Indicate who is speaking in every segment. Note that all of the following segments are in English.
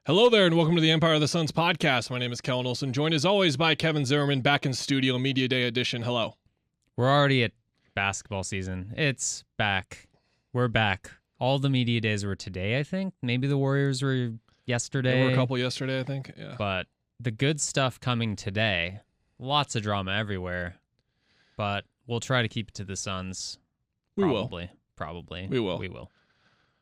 Speaker 1: Hello there, and welcome to the Empire of the Suns podcast. My name is Kellan Olson, joined as always by Kevin Zimmerman, back in studio, Media Day edition. Hello.
Speaker 2: We're already at basketball season. It's back. We're back. All the media days were today, I think. Maybe the Warriors were yesterday.
Speaker 1: There were a couple yesterday, I think. Yeah.
Speaker 2: But the good stuff coming today. Lots of drama everywhere. But we'll try to keep it to the Suns. Probably.
Speaker 1: We will.
Speaker 2: We will.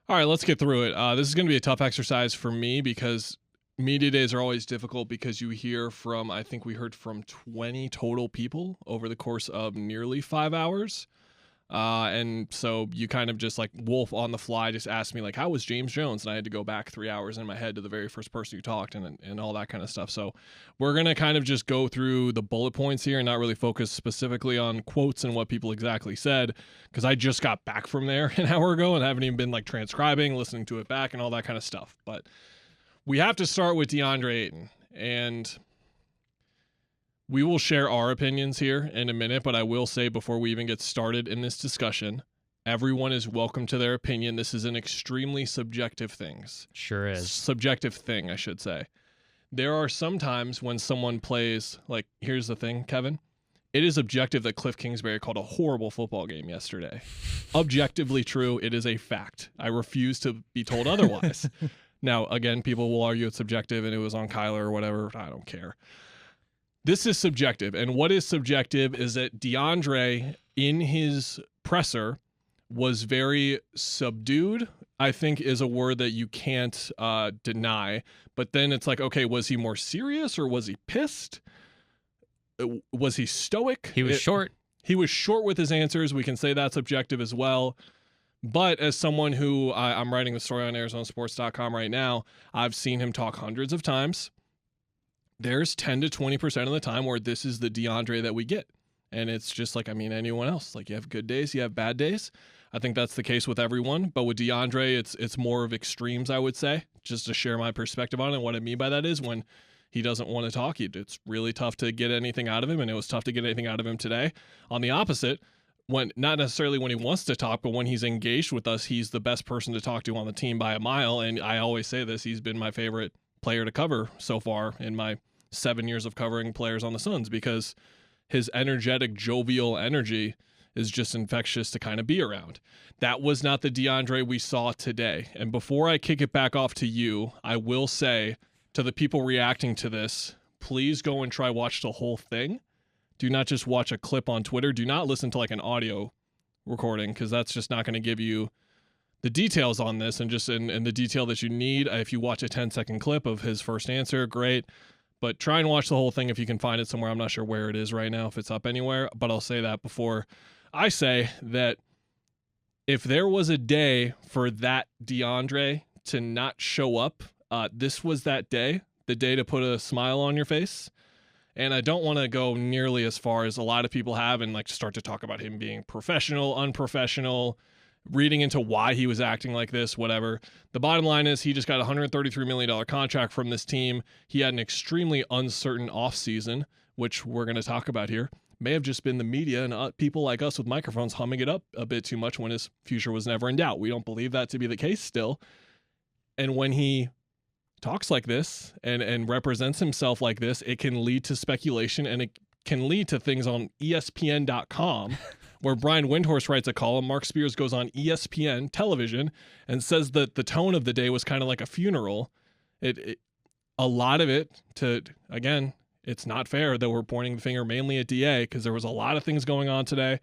Speaker 1: All right, let's get through it. This is going to be a tough exercise for me because media days are always difficult because you hear from, I think we heard from 20 total people over the course of nearly 5 hours. And so you kind of just like wolf on the fly just asked me like, how was James Jones? And I had to go back 3 hours in my head to the very first person who talked and all that kind of stuff. So we're going to kind of just go through the bullet points here and not really focus specifically on quotes and what people exactly said, because I just got back from there an hour ago and haven't even been like transcribing, listening to it back and all that kind of stuff. But we have to start with DeAndre Ayton, and we will share our opinions here in a minute, but I will say before we even get started in this discussion, everyone is welcome to their opinion. This is an extremely subjective thing.
Speaker 2: Sure is.
Speaker 1: Subjective thing, I should say. There are some times when someone plays, like, here's the thing, Kevin. It is objective that Cliff Kingsbury called a horrible football game yesterday. Objectively true. It is a fact. I refuse to be told otherwise. Now, again, people will argue it's subjective and it was on Kyler or whatever. I don't care. This is subjective, and what is subjective is that DeAndre, in his presser, was very subdued, I think is a word that you can't deny. But then it's like, okay, was he more serious or was he pissed? Was he stoic?
Speaker 2: He was short.
Speaker 1: He was short with his answers. We can say that's objective as well. But as someone who, I'm writing the story on ArizonaSports.com right now, I've seen him talk hundreds of times. There's 10 to 20% of the time where this is the DeAndre that we get. And it's just like, I mean, anyone else. Like, you have good days, you have bad days. I think that's the case with everyone. But with DeAndre, it's more of extremes, I would say, just to share my perspective on it. And what I mean by that is when he doesn't want to talk, it's really tough to get anything out of him. And it was tough to get anything out of him today. On the opposite, when not necessarily when he wants to talk, but when he's engaged with us, he's the best person to talk to on the team by a mile. And I always say this, he's been my favorite player to cover so far in my 7 years of covering players on the Suns, because his energetic, jovial energy is just infectious to kind of be around. That was not the DeAndre we saw today. And before I kick it back off to you, I will say to the people reacting to this, please go and try watch the whole thing. Do not just watch a clip on Twitter. Do not listen to like an audio recording, because that's just not going to give you the details on this and just in the detail that you need. If you watch a 10-second clip of his first answer, great. But try and watch the whole thing if you can find it somewhere. I'm not sure where it is right now, if it's up anywhere. But I'll say that before I say that if there was a day for that DeAndre to not show up, this was that day, the day to put a smile on your face. And I don't want to go nearly as far as a lot of people have and like start to talk about him being professional, unprofessional, reading into why he was acting like this, whatever. The bottom line is he just got a $133 million contract from this team. He had an extremely uncertain offseason, which we're going to talk about here. May have just been the media and people like us with microphones humming it up a bit too much when his future was never in doubt. We don't believe that to be the case still. And when he talks like this and represents himself like this, it can lead to speculation, and it can lead to things on ESPN.com where Brian Windhorst writes a column. Mark Spears goes on ESPN television and says that the tone of the day was kind of like a funeral. A lot of it again, it's not fair that we're pointing the finger mainly at DA, because there was a lot of things going on today.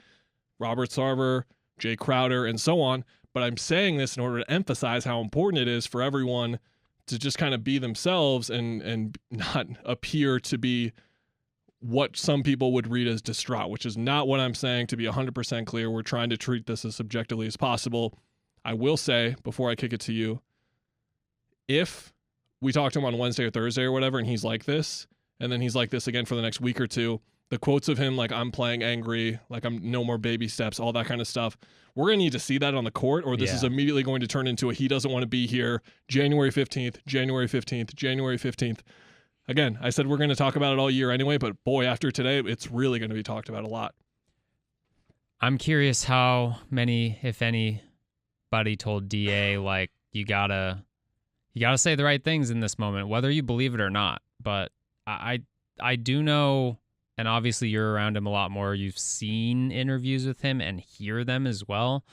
Speaker 1: Robert Sarver, Jae Crowder, and so on. But I'm saying this in order to emphasize how important it is for everyone to just kind of be themselves and not appear to be what some people would read as distraught, which is not what I'm saying. To be 100% clear, we're trying to treat this as subjectively as possible. I will say, before I kick it to you, if we talk to him on Wednesday or Thursday or whatever, and he's like this, and then he's like this again for the next week or two, the quotes of him like, I'm playing angry, like I'm no more baby steps, all that kind of stuff, we're going to need to see that on the court, or this is immediately going to turn into a he doesn't want to be here, January 15th, January 15th, January 15th. Again, I said we're going to talk about it all year anyway, but boy, after today, it's really going to be talked about a lot.
Speaker 2: I'm curious how many, if anybody, told DA, like, you gotta you got to say the right things in this moment, whether you believe it or not. But I do know, and obviously you're around him a lot more. You've seen interviews with him and hear them as well,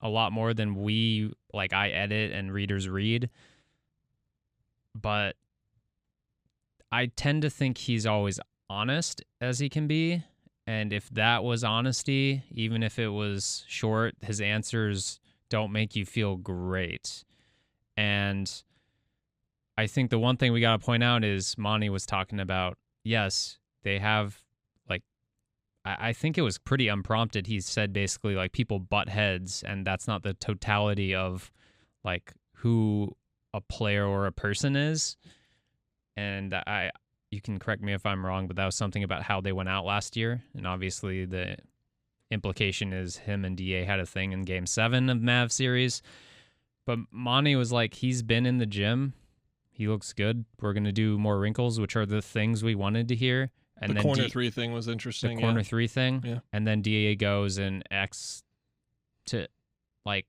Speaker 2: a lot more than I edit and readers read. But I tend to think he's always honest as he can be. And if that was honesty, even if it was short, his answers don't make you feel great. And I think the one thing we got to point out is Monty was talking about, yes, they have, I think it was pretty unprompted. He said basically people butt heads, and that's not the totality of who a player or a person is. And you can correct me if I'm wrong, but that was something about how they went out last year. And obviously the implication is him and DA had a thing in Game 7 of Mav series. But Monty was he's been in the gym. He looks good. We're going to do more wrinkles, which are the things we wanted to hear. And
Speaker 1: the
Speaker 2: then
Speaker 1: corner 3 thing was interesting.
Speaker 2: The corner 3 thing.
Speaker 1: Yeah.
Speaker 2: And then DA goes and acts to, I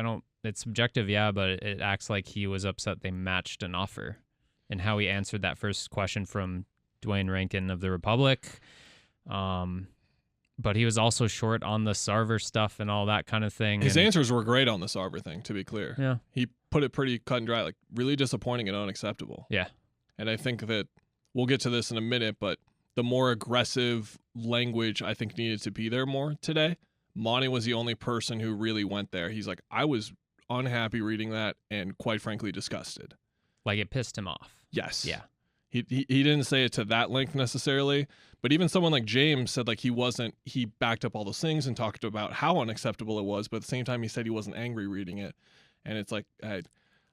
Speaker 2: don't, it's subjective, yeah, but it acts like he was upset they matched an offer. And how he answered that first question from Dwayne Rankin of the Republic. But he was also short on the Sarver stuff and all that kind of thing.
Speaker 1: His answers were great on the Sarver thing, to be clear.
Speaker 2: Yeah.
Speaker 1: He put it pretty cut and dry, really disappointing and unacceptable.
Speaker 2: Yeah.
Speaker 1: And I think that we'll get to this in a minute, but the more aggressive language I think needed to be there more today. Monty was the only person who really went there. He's like, I was unhappy reading that and quite frankly disgusted.
Speaker 2: It pissed him off.
Speaker 1: Yes.
Speaker 2: Yeah.
Speaker 1: He didn't say it to that length necessarily, but even someone like James said he backed up all those things and talked about how unacceptable it was, but at the same time he said he wasn't angry reading it. And it's I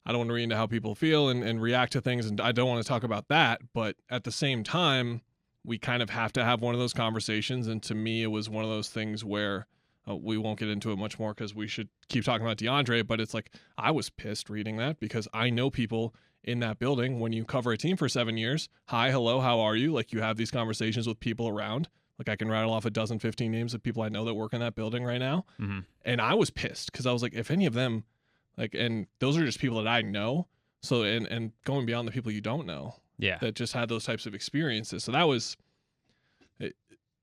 Speaker 1: don't want to read into how people feel and react to things, and I don't want to talk about that, but at the same time, we kind of have to have one of those conversations, and to me it was one of those things where we won't get into it much more because we should keep talking about DeAndre, but it's I was pissed reading that because I know people in that building. When you cover a team for 7 years, hi, hello, how are you? You have these conversations with people around. I can rattle off a dozen, 15 names of people I know that work in that building right now.
Speaker 2: Mm-hmm.
Speaker 1: And I was pissed because I was if any of them, and those are just people that I know. So, and going beyond the people you don't know.
Speaker 2: Yeah.
Speaker 1: That just had those types of experiences. So that was,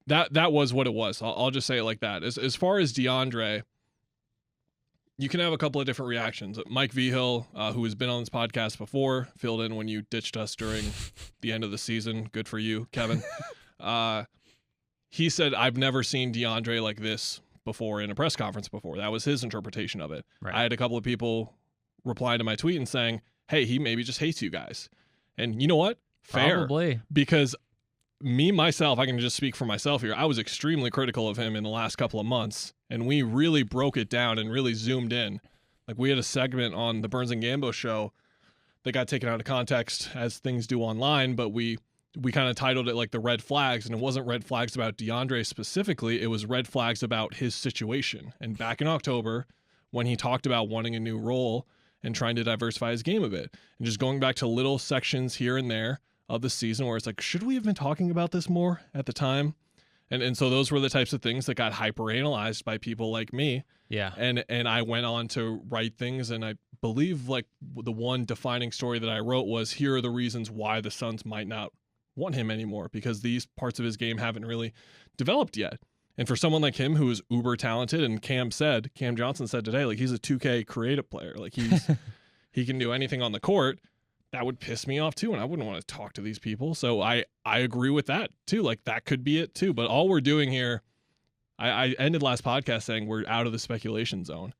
Speaker 1: that was what it was. I'll just say it like that. As far as DeAndre, you can have a couple of different reactions. Mike Vigil, who has been on this podcast before, filled in when you ditched us during the end of the season. Good for you, Kevin. He said, I've never seen DeAndre like this before in a press conference before. That was his interpretation of it.
Speaker 2: Right.
Speaker 1: I had a couple of people reply to my tweet and saying, hey, he maybe just hates you guys. And you know what? Fair.
Speaker 2: Probably.
Speaker 1: Because myself, I can just speak for myself here. I was extremely critical of him in the last couple of months, and we really broke it down and really zoomed in. We had a segment on the Burns and Gambo show that got taken out of context as things do online, but we kind of titled it the red flags, and it wasn't red flags about DeAndre specifically. It was red flags about his situation. And back in October, when he talked about wanting a new role and trying to diversify his game a bit, and just going back to little sections here and there of the season where it's should we have been talking about this more at the time? And so those were the types of things that got hyper-analyzed by people like me.
Speaker 2: Yeah.
Speaker 1: And I went on to write things, and I believe the one defining story that I wrote was, here are the reasons why the Suns might not want him anymore, because these parts of his game haven't really developed yet. And for someone like him who is uber talented, and Cam Johnson said today, he's a 2K creative player. He can do anything on the court. That would piss me off too, and I wouldn't want to talk to these people. So I agree with that too. That could be it too. But all we're doing here, I ended last podcast saying we're out of the speculation zone.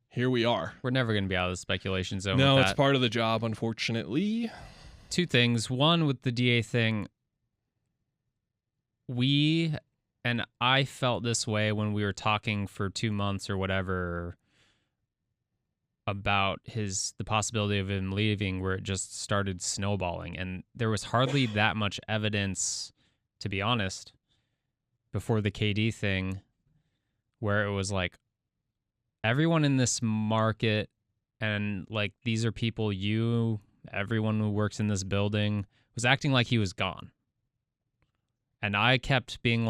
Speaker 1: Here we are.
Speaker 2: We're never going to be out of the speculation zone.
Speaker 1: No,
Speaker 2: with
Speaker 1: it's
Speaker 2: that.
Speaker 1: part of the job, unfortunately.
Speaker 2: Two things. One, with the DA thing, and I felt this way when we were talking for 2 months or whatever about the possibility of him leaving, where it just started snowballing. And there was hardly that much evidence, to be honest, before the KD thing, where it was everyone in this market, and these are people everyone who works in this building, was acting like he was gone. And I kept being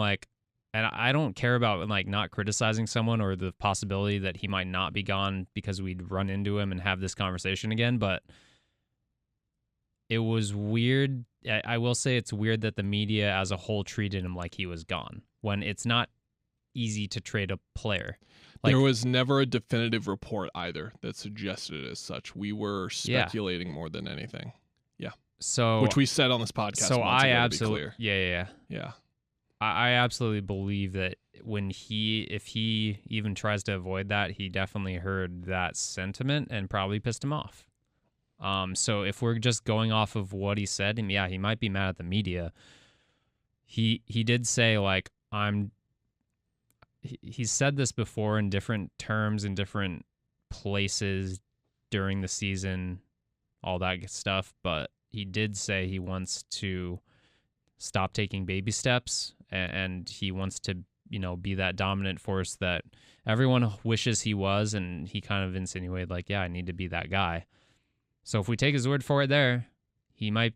Speaker 2: and I don't care about not criticizing someone or the possibility that he might not be gone because we'd run into him and have this conversation again, but it was weird. I will say it's weird that the media as a whole treated him like he was gone when it's not easy to trade a player.
Speaker 1: There was never a definitive report either that suggested it as such. We were speculating more than anything. Yeah.
Speaker 2: So,
Speaker 1: which we said on this podcast.
Speaker 2: So
Speaker 1: months
Speaker 2: I
Speaker 1: ago,
Speaker 2: absolutely,
Speaker 1: to be clear.
Speaker 2: yeah. I absolutely believe that if he even tries to avoid that, he definitely heard that sentiment and probably pissed him off. So if we're just going off of what he said, and he might be mad at the media. He did say like he's said this before in different terms in different places during the season, all that stuff, but he did say he wants to stop taking baby steps and he wants to, be that dominant force that everyone wishes he was, and he kind of insinuated like, I need to be that guy. So if we take his word for it there, he might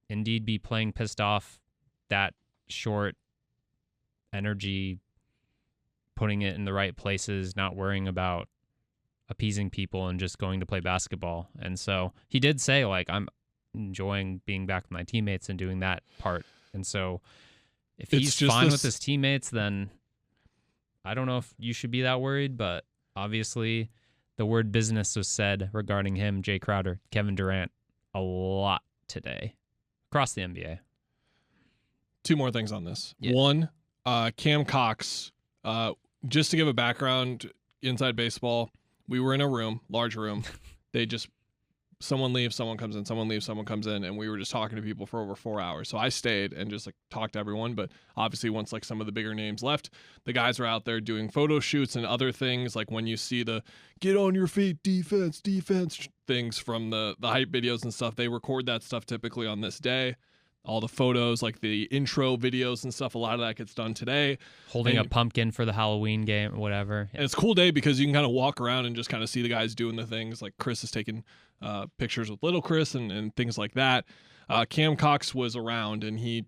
Speaker 2: indeed be playing pissed off, that short energy, putting it in the right places, not worrying about appeasing people and just going to play basketball. And so he did say, like, I'm enjoying being back with my teammates and doing that part. And so if he's fine with his teammates, then I don't know if you should be that worried, but obviously the word business was said regarding him, Jae Crowder, Kevin Durant, a lot today across the NBA.
Speaker 1: Two more things on this.
Speaker 2: Yeah.
Speaker 1: One, Cam Cox, just to give a background, inside baseball, we were in a room, large room. They just, someone leaves, someone comes in, someone leaves, someone comes in, and we were just talking to people for over 4 hours. So I stayed and just like talked to everyone, but obviously once like some of the bigger names left, the guys were out there doing photo shoots and other things, like when you see the get on your feet defense things from the hype videos and stuff, they record that stuff typically on this day. All the photos, like the intro videos and stuff, a lot of that gets done today.
Speaker 2: Holding a pumpkin for the Halloween game, whatever.
Speaker 1: And it's a cool day because you can kind of walk around and just kind of see the guys doing the things. Like Chris is taking pictures with little Chris and things like that. Cam Cox was around, and he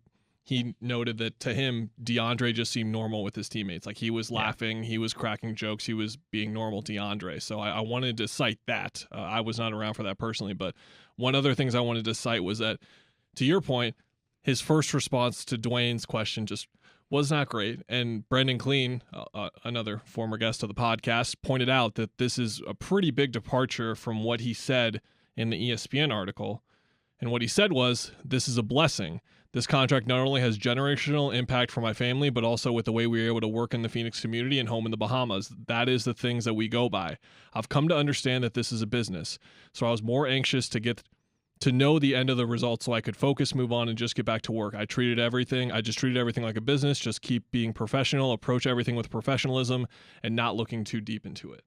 Speaker 1: noted that to him, DeAndre just seemed normal with his teammates. Like he was laughing, he was cracking jokes, he was being normal DeAndre. So I wanted to cite that. I was not around for that personally, but one other things I wanted to cite was that, to your point, his first response to Dwayne's question just was not great. And Brendan Clean, another former guest of the podcast, pointed out that this is a pretty big departure from what he said in the ESPN article. And what he said was, this is a blessing. This contract not only has generational impact for my family, but also with the way we were able to work in the Phoenix community and home in the Bahamas. That is the things that we go by. I've come to understand that this is a business. So I was more anxious to get to know the end of the results so I could focus, move on, and just get back to work. I just treated everything like a business, just keep being professional, approach everything with professionalism, and not looking too deep into it.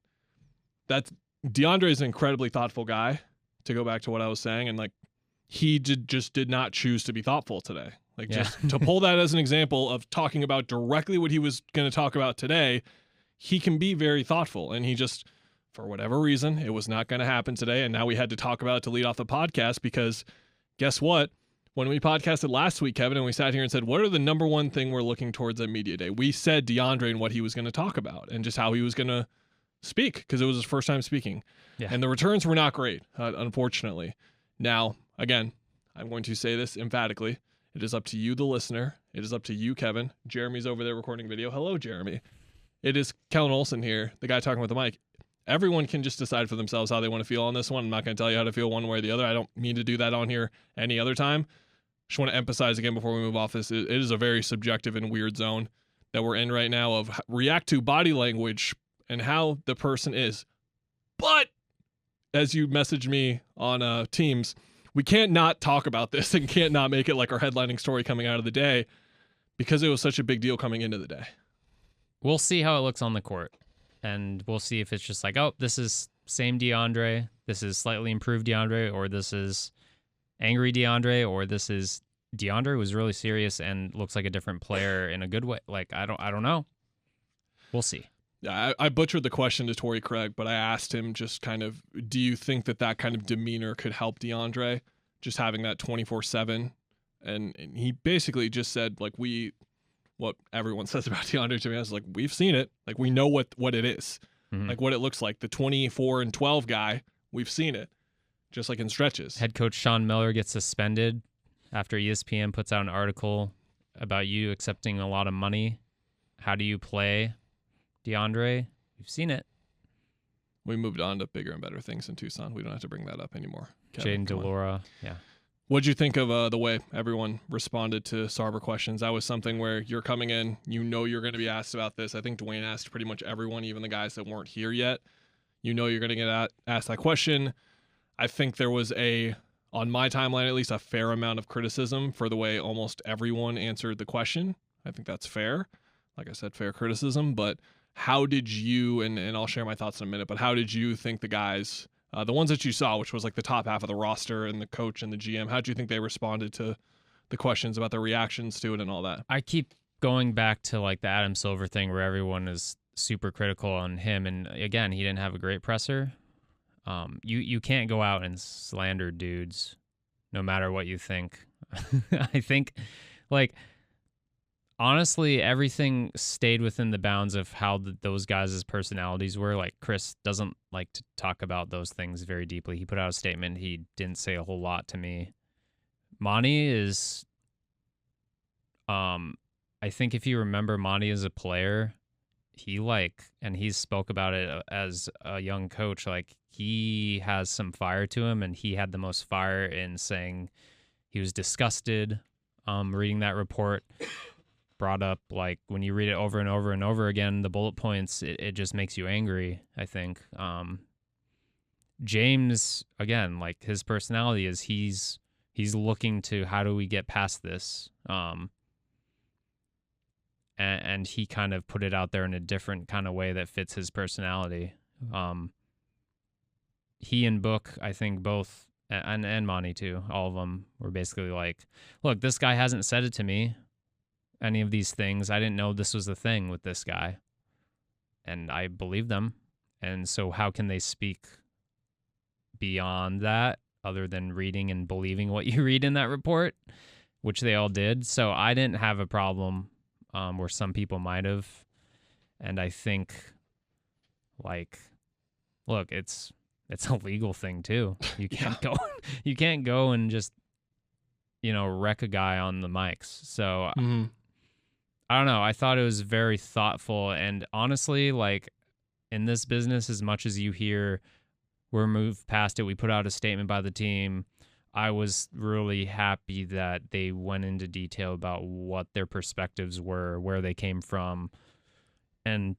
Speaker 1: DeAndre is an incredibly thoughtful guy, to go back to what I was saying, and like he just did not choose to be thoughtful today. Like just to pull that as an example of talking about directly what he was going to talk about today, he can be very thoughtful, and he just, for whatever reason, it was not going to happen today, and now we had to talk about it to lead off the podcast because guess what? When we podcasted last week, Kevin, and we sat here and said, what are the number one thing we're looking towards at Media Day? We said DeAndre and what he was going to talk about and just how he was going to speak because it was his first time speaking. Yeah. And the returns were not great, unfortunately. Now, again, I'm going to say this emphatically. It is up to you, the listener. It is up to you, Kevin. Jeremy's over there recording video. Hello, Jeremy. It is Kellan Olson here, the guy talking with the mic. Everyone can just decide for themselves how they want to feel on this one. I'm not going to tell you how to feel one way or the other. I don't mean to do that on here any other time. Just want to emphasize again before we move off this, it is a very subjective and weird zone that we're in right now of react to body language and how the person is. But as you messaged me on Teams, we can't not talk about this and can't not make it like our headlining story coming out of the day because it was such a big deal coming into the day.
Speaker 2: We'll see how it looks on the court. And we'll see if it's just like, oh, this is same DeAndre, this is slightly improved DeAndre, or this is angry DeAndre, or this is DeAndre was really serious and looks like a different player in a good way. Like, I don't know. We'll see.
Speaker 1: Yeah, I butchered the question to Torrey Craig, but I asked him just kind of, do you think that kind of demeanor could help DeAndre, just having that 24/7? And he basically just said, like, what everyone says about DeAndre, to be honest, like, we've seen it. Like, we know what it is, like what it looks like. The 24-12 guy, we've seen it. just like in stretches.
Speaker 2: Head coach Sean Miller gets suspended after ESPN puts out an article about you accepting a lot of money. How do you play, DeAndre? We've seen it.
Speaker 1: We moved on to bigger and better things in Tucson. We don't have to bring that up anymore.
Speaker 2: Jaden Delora, yeah.
Speaker 1: What'd you think of the way everyone responded to Sarver questions? That was something where you're coming in, you know you're going to be asked about this. I think Dwayne asked pretty much everyone, even the guys that weren't here yet. You know you're going to get asked that question. I think there was on my timeline at least, a fair amount of criticism for the way almost everyone answered the question. I think that's fair. Like I said, fair criticism. But how did you, and I'll share my thoughts in a minute, but how did you think the guys, the ones that you saw, which was like the top half of the roster and the coach and the GM, how did you think they responded to the questions about their reactions to it and all that?
Speaker 2: I keep going back to like the Adam Silver thing where everyone is super critical on him. And again, he didn't have a great presser. You can't go out and slander dudes no matter what you think. I think, like, honestly, everything stayed within the bounds of how those guys' personalities were. Like, Chris doesn't like to talk about those things very deeply. He put out a statement. He didn't say a whole lot to me. Monty is, I think if you remember Monty as a player, he spoke about it as a young coach, like he has some fire to him, and he had the most fire in saying he was disgusted reading that report. Brought up, like, when you read it over and over and over again, the bullet points, it just makes you angry, I think. James, again, like, his personality is he's looking to how do we get past this, and he kind of put it out there in a different kind of way that fits his personality. He and Book, I think both, and Monty too, all of them were basically like, look, this guy hasn't said it to me, any of these things. I didn't know this was the thing with this guy. And I believe them. And so how can they speak beyond that other than reading and believing what you read in that report, which they all did. So I didn't have a problem where some people might have. And I think, like, look, it's a legal thing too. You can't go and just, wreck a guy on the mics. So I don't know. I thought it was very thoughtful. And honestly, like, in this business, as much as you hear we're moved past it, we put out a statement by the team, I was really happy that they went into detail about what their perspectives were, where they came from, and,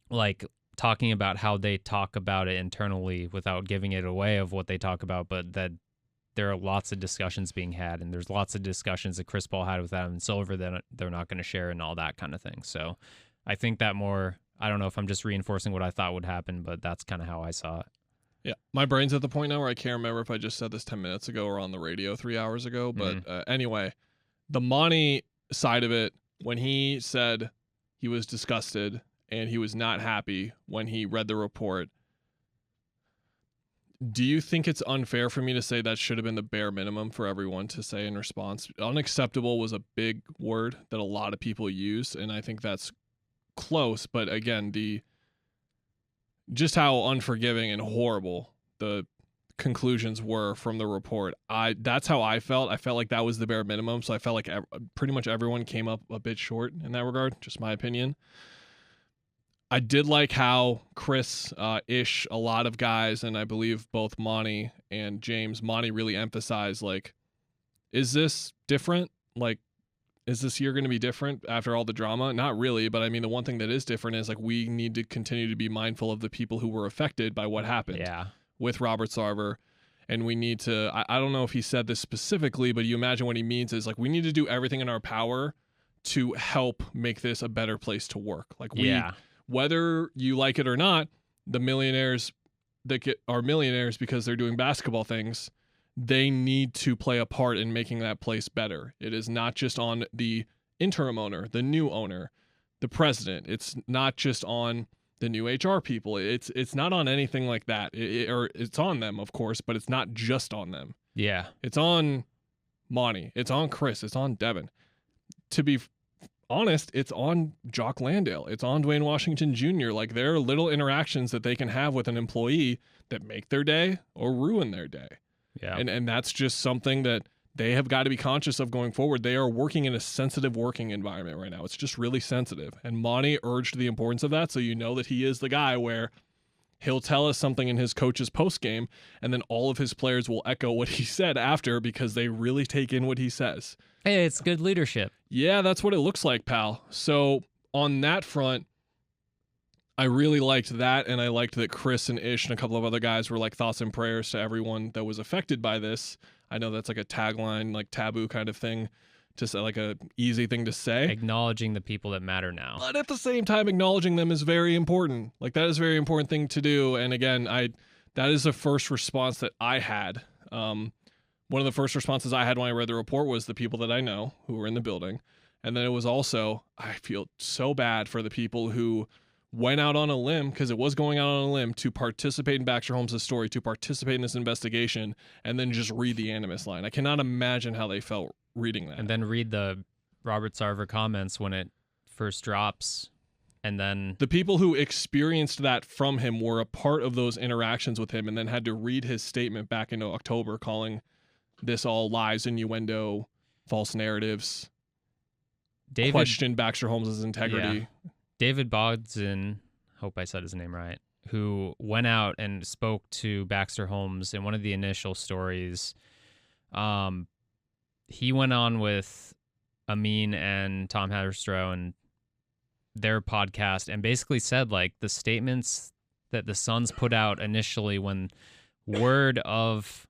Speaker 2: like, talking about how they talk about it internally without giving it away of what they talk about, but that there are lots of discussions being had, and there's lots of discussions that Chris Paul had with Adam Silver that they're not going to share and all that kind of thing. So I think that I don't know if I'm just reinforcing what I thought would happen, but that's kind of how I saw it.
Speaker 1: Yeah, my brain's at the point now where I can't remember if I just said this 10 minutes ago or on the radio 3 hours ago. But anyway, the Monty side of it, when he said he was disgusted and he was not happy when he read the report, do you think it's unfair for me to say that should have been the bare minimum for everyone to say in response? Unacceptable was a big word that a lot of people use, and I think that's close. But again, just how unforgiving and horrible the conclusions were from the report, that's how I felt. I felt like that was the bare minimum, so I felt like pretty much everyone came up a bit short in that regard, just my opinion. I did like how Chris, Ish, a lot of guys, and I believe both Monty and James, Monty really emphasized, like, is this different? Like, is this year going to be different after all the drama? Not really, but I mean, the one thing that is different is, like, we need to continue to be mindful of the people who were affected by what happened with Robert Sarver. And we need to, I don't know if he said this specifically, but you imagine what he means is, like, we need to do everything in our power to help make this a better place to work. Like, whether you like it or not, the millionaires that are millionaires because they're doing basketball things, they need to play a part in making that place better. It is not just on the interim owner, the new owner, the president. It's not just on the new HR people. It's not on anything like that. Or it's on them, of course, but it's not just on them. Yeah. It's on Monty. It's on Chris. It's on Devin. To be honest, it's on Jock Landale. It's on Dwayne Washington Jr. Like, there are little interactions that they can have with an employee that make their day or ruin their day.
Speaker 2: Yeah.
Speaker 1: And that's just something that they have got to be conscious of going forward. They are working in a sensitive working environment right now. It's just really sensitive. And Monty urged the importance of that, so you know that he is the guy where he'll tell us something in his coach's postgame, and then all of his players will echo what he said after because they really take in what he says.
Speaker 2: Hey, it's good leadership.
Speaker 1: Yeah, that's what it looks like, pal. So on that front, I really liked that, and I liked that Chris and Ish and a couple of other guys were like thoughts and prayers to everyone that was affected by this. I know that's like a tagline, like taboo kind of thing, to say, like a easy thing to say.
Speaker 2: Acknowledging the people that matter now.
Speaker 1: But at the same time, acknowledging them is very important. Like, that is a very important thing to do. And again, that is the first response that I had. One of the first responses I had when I read the report was the people that I know who were in the building. And then it was also, I feel so bad for the people who went out on a limb, because it was going out on a limb, to participate in Baxter Holmes' story, to participate in this investigation, and then just read the animus line. I cannot imagine how they felt reading that.
Speaker 2: And then read the Robert Sarver comments when it first drops. And then
Speaker 1: the people who experienced that from him were a part of those interactions with him, and then had to read his statement back in October calling this all lies, innuendo, false narratives, question Baxter Holmes' integrity.
Speaker 2: Yeah. David Bogdan, hope I said his name right, who went out and spoke to Baxter Holmes in one of the initial stories. He went on with Amin and Tom Haberstroh and their podcast and basically said, like, the statements that the Suns put out initially when word of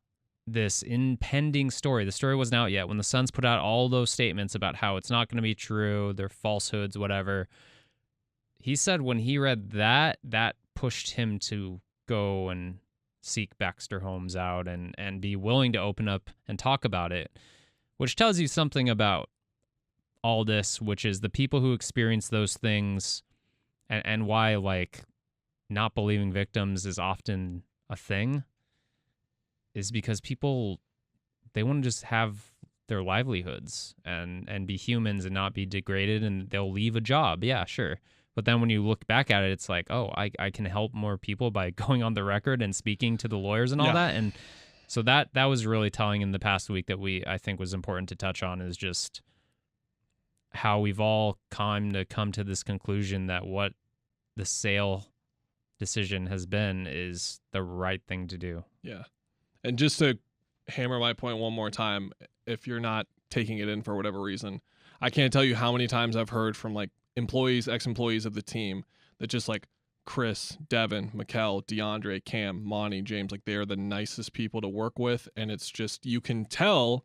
Speaker 2: this impending story, the story wasn't out yet, when the Suns put out all those statements about how it's not going to be true, they're falsehoods, whatever. He said when he read that pushed him to go and seek Baxter Holmes out and be willing to open up and talk about it, which tells you something about all this, which is the people who experience those things and why, like, not believing victims is often a thing is because people, they want to just have their livelihoods and be humans and not be degraded, and they'll leave a job. Yeah, sure. But then when you look back at it, it's like, oh, I can help more people by going on the record and speaking to the lawyers and all that. And so that was really telling in the past week that I think was important to touch on, is just how we've all come to this conclusion that what the sale decision has been is the right thing to do.
Speaker 1: Yeah. And just to hammer my point one more time, if you're not taking it in for whatever reason, I can't tell you how many times I've heard from, like, employees, ex-employees of the team that just, like, Chris, Devin, Mikkel, DeAndre, Cam, Monty, James, like, they are the nicest people to work with. And it's just, you can tell,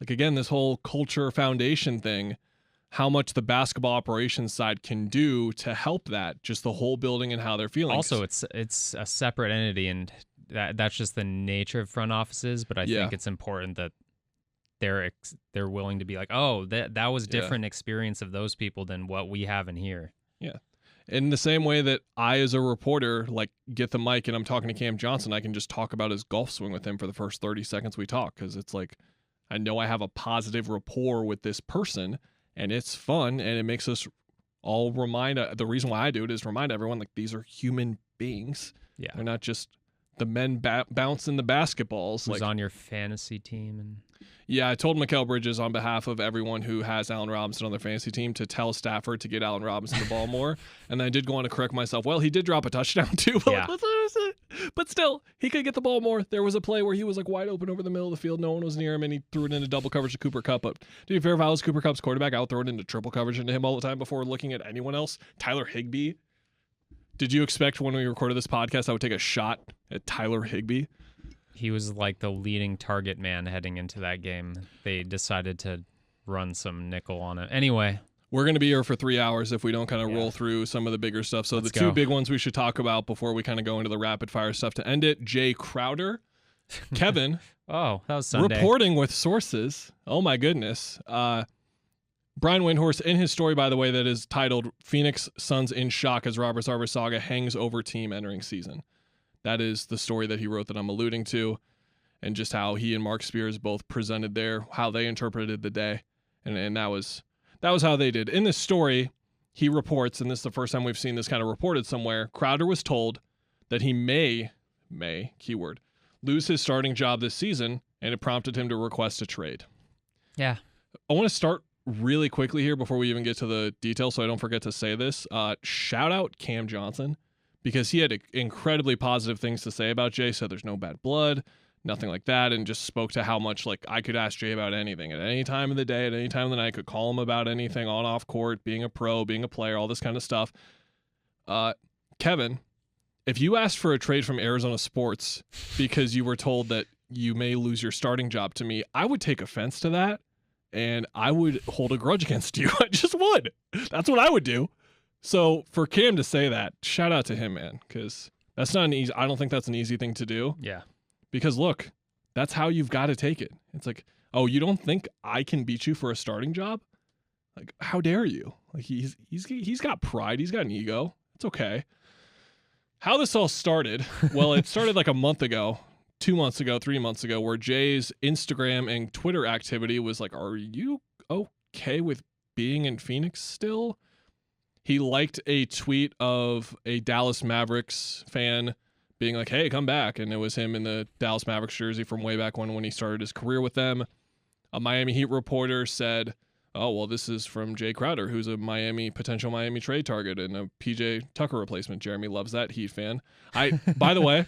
Speaker 1: like, again, this whole culture foundation thing, how much the basketball operations side can do to help that, just the whole building and how they're feeling.
Speaker 2: Also, it's a separate entity, and that's just the nature of front offices. But I think it's important that they're willing to be like, oh, that was different experience of those people than what we have in here. Yeah.
Speaker 1: In the same way that I, as a reporter, like, get the mic and I'm talking to Cam Johnson, I can just talk about his golf swing with him for the first 30 seconds we talk, because it's like, I know I have a positive rapport with this person, and it's fun, and it makes us all the reason why I do it is remind everyone, like, these are human beings.
Speaker 2: Yeah.
Speaker 1: They're not just the men bouncing the basketballs.
Speaker 2: Who's on your fantasy team? And
Speaker 1: yeah, I told Mikal Bridges, on behalf of everyone who has Allen Robinson on their fantasy team, to tell Stafford to get Allen Robinson the ball more. And then I did go on to correct myself. Well, he did drop a touchdown too, but still, he could get the ball more. There was a play where he was, like, wide open over the middle of the field. No one was near him, and he threw it into double coverage to Cooper Kupp. But to be fair, if I was Cooper Kupp's quarterback, I would throw it into triple coverage into him all the time before looking at anyone else. Tyler Higbee. Did you expect when we recorded this podcast I would take a shot at Tyler Higbee?
Speaker 2: He was like the leading target man heading into that game. They decided to run some nickel on it. Anyway.
Speaker 1: We're going to be here for 3 hours if we don't kind of roll through some of the bigger stuff. So the two big ones we should talk about before we kind of go into the rapid fire stuff to end it. Jae Crowder. Kevin.
Speaker 2: Oh, that was Sunday.
Speaker 1: Reporting with sources. Oh, my goodness. Brian Windhorst, in his story, by the way, that is titled Phoenix Suns in Shock as Robert Sarver Saga Hangs Over Team Entering Season. That is the story that he wrote that I'm alluding to, and just how he and Mark Spears both presented how they interpreted the day. And that was how they did. In this story, he reports, and this is the first time we've seen this kind of reported somewhere, Crowder was told that he may, keyword, lose his starting job this season, and it prompted him to request a trade.
Speaker 2: Yeah.
Speaker 1: I want to start really quickly here before we even get to the details, so I don't forget to say this. Shout out Cam Johnson, because he had incredibly positive things to say about Jae. Said there's no bad blood, nothing like that, and just spoke to how much like I could ask Jae about anything at any time of the day, at any time of the night. I could call him about anything on off court, being a pro, being a player, all this kind of stuff. Kevin, if you asked for a trade from Arizona sports because you were told that you may lose your starting job to me, I would take offense to that, and I would hold a grudge against you. I just would. That's what I would do. So for Cam to say that, shout out to him, man, because that's not an easy. I don't think that's an easy thing to do.
Speaker 2: Yeah.
Speaker 1: Because look, that's how you've got to take it. It's like, oh, you don't think I can beat you for a starting job? Like, how dare you? Like he's got pride. He's got an ego. It's okay. How this all started? Well, it started like a month ago, 2 months ago, 3 months ago, where Jae's Instagram and Twitter activity was like, are you okay with being in Phoenix still? He liked a tweet of a Dallas Mavericks fan being like, hey, come back. And it was him in the Dallas Mavericks jersey from way back when he started his career with them. A Miami Heat reporter said, oh, well, this is from Jae Crowder, who's a potential Miami trade target and a PJ Tucker replacement. Jeremy loves that Heat fan. By the way,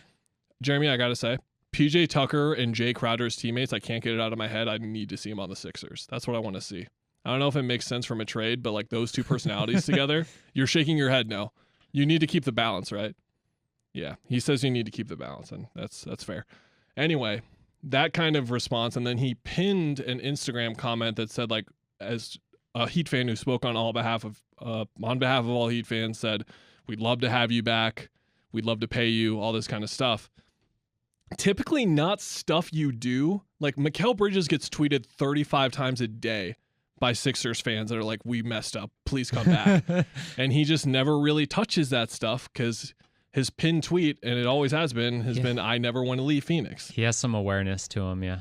Speaker 1: Jeremy, I got to say, PJ Tucker and Jae Crowder's teammates, I can't get it out of my head. I need to see him on the Sixers. That's what I want to see. I don't know if it makes sense from a trade, but like those two personalities together, you're shaking your head no. You need to keep the balance, right? Yeah, he says you need to keep the balance, and that's fair. Anyway, that kind of response, and then he pinned an Instagram comment that said, like, as a Heat fan who spoke on behalf of all Heat fans, said, we'd love to have you back. We'd love to pay you, all this kind of stuff. Typically not stuff you do. Like, Mikal Bridges gets tweeted 35 times a day by Sixers fans that are like, we messed up. Please come back. And he just never really touches that stuff because his pinned tweet, and it always has been, I never want to leave Phoenix.
Speaker 2: He has some awareness to him, yeah.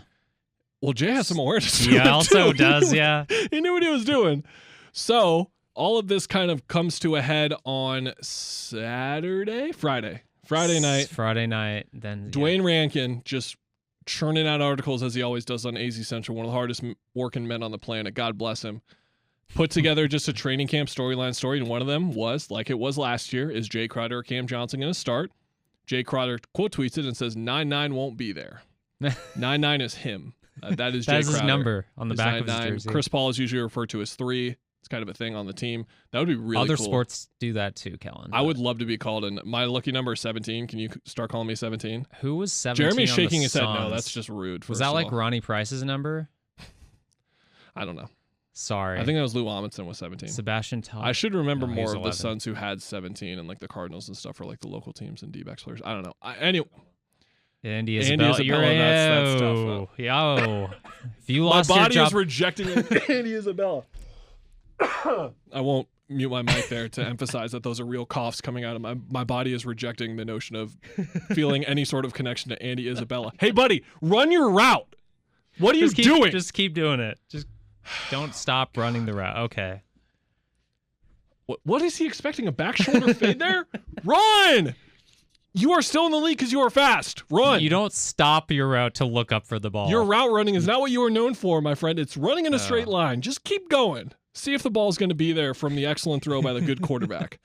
Speaker 1: Well, Jae has some awareness to him.
Speaker 2: He also
Speaker 1: too.
Speaker 2: does, yeah.
Speaker 1: He knew what he was doing. So all of this kind of comes to a head on Friday night. Then Dwayne Rankin just churning out articles as he always does on AZ Central, one of the hardest working men on the planet. God bless him. Put together just a training camp storyline story, and one of them was, like it was last year, is Jae Crowder or Cam Johnson going to start? Jae Crowder quote tweets it and says 9-9 won't be there. 9-9 is him. That is Jae Crowder.
Speaker 2: That's his number on the back of his jersey.
Speaker 1: Chris Paul is usually referred to as 3. It's kind of a thing on the team. That would be really
Speaker 2: Other
Speaker 1: cool.
Speaker 2: sports do that too, Kellan.
Speaker 1: I would love to be called, and my lucky number is 17. Can you start calling me 17?
Speaker 2: Who was 17?
Speaker 1: Jeremy's shaking his head.
Speaker 2: Suns?
Speaker 1: No, that's just rude.
Speaker 2: Was that like Ronnie Price's number?
Speaker 1: I don't know.
Speaker 2: Sorry.
Speaker 1: I think that was Lou Amundsen with 17.
Speaker 2: Sebastian Tull.
Speaker 1: I should remember
Speaker 2: No,
Speaker 1: more of
Speaker 2: 11.
Speaker 1: the Suns who had 17 and like the Cardinals and stuff for like the local teams and D-backs players. I don't know. Anyway.
Speaker 2: Andy Isabella.
Speaker 1: That's tough.
Speaker 2: Yo. If you lost
Speaker 1: my body
Speaker 2: your job...
Speaker 1: is rejecting Andy Isabella. I won't mute my mic there to emphasize that those are real coughs coming out of my body is rejecting the notion of feeling any sort of connection to Andy Isabella. Hey, buddy, run your route. What are you doing?
Speaker 2: Just keep doing it. Just don't stop running the route. Okay.
Speaker 1: What is he expecting? A back shoulder fade there? Run! You are still in the league because you are fast. Run.
Speaker 2: You don't stop your route to look up for the ball.
Speaker 1: Your route running is not what you are known for, my friend. It's running in a straight line. Just keep going. See if the ball is going to be there from the excellent throw by the good quarterback.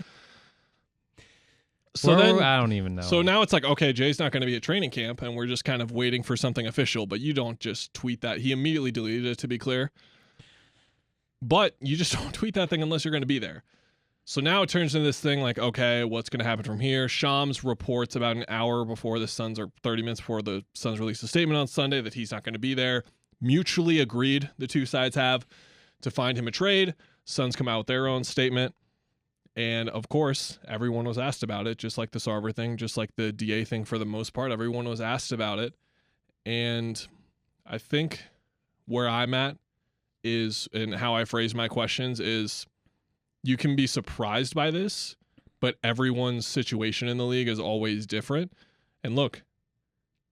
Speaker 2: I don't even know.
Speaker 1: So now it's like, okay, Jay's not going to be at training camp, and we're just kind of waiting for something official, but you don't just tweet that. He immediately deleted it, to be clear. But you just don't tweet that thing unless you're going to be there. So now it turns into this thing like, okay, what's going to happen from here? Shams reports about an hour before the Suns, or 30 minutes before the Suns release a statement on Sunday that he's not going to be there. Mutually agreed, the two sides have, to find him a trade. Suns come out with their own statement. And, of course, everyone was asked about it, just like the Sarver thing, just like the DA thing for the most part. Everyone was asked about it. And I think where I'm at is, and how I phrase my questions is, you can be surprised by this, but everyone's situation in the league is always different. And look,